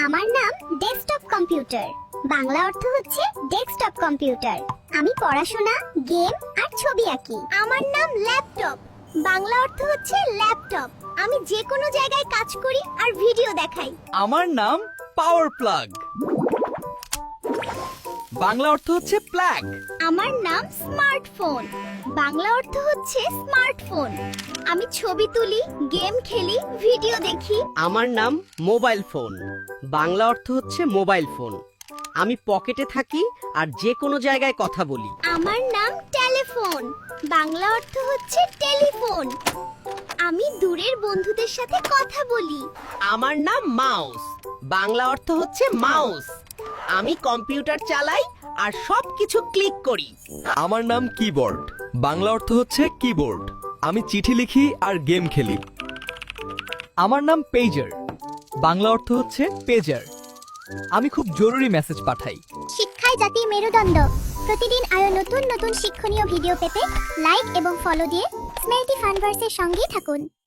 আমার নাম desktop computer. Bangla অর্থ হচ্ছে ডেস্কটপ কম্পিউটার। আমি পড়াশোনা, গেম আর ছবি আঁকি। আমার নাম ল্যাপটপ। বাংলা অর্থ হচ্ছে ল্যাপটপ। আমি যে কোনো জায়গায় কাজ করি আর ভিডিও দেখাই। আমার নাম পাওয়ার প্লাগ। বাংলা অর্থ হচ্ছে প্লাগ। আমার নাম স্মার্টফোন। বাংলা অর্থ হচ্ছে স্মার্টফোন। আমি ছবি তুলি, গেম খেলি, ভিডিও দেখি। আমার নাম মোবাইল ফোন। বাংলা অর্থ হচ্ছে মোবাইল ফোন। আমি পকেটে থাকি আর যে কোনো জায়গায় কথা বলি। আমার নাম টেলিফোন। বাংলা অর্থ হচ্ছে টেলিফোন। আমি দূরের বন্ধুদের সাথে কথা বলি। আমার নাম মাউস। বাংলা অর্থ হচ্ছে মাউস। আমি কম্পিউটার চালাই আর সবকিছু ক্লিক করি। আমার নাম কিবোর্ড। বাংলা অর্থ হচ্ছে কিবোর্ড। আমি চিঠি লিখি আর গেম খেলি। আমার নাম পেজার। বাংলা অর্থ হচ্ছে পেজার। আমি খুব জরুরি মেসেজ পাঠাই। শিক্ষায় জাতির মেরুদণ্ড। প্রতিদিন আরো নতুন নতুন শিক্ষণীয় ভিডিও পেতে লাইক এবং ফলো দিয়ে স্মেলটি ফানভার্সের সঙ্গেই থাকুন।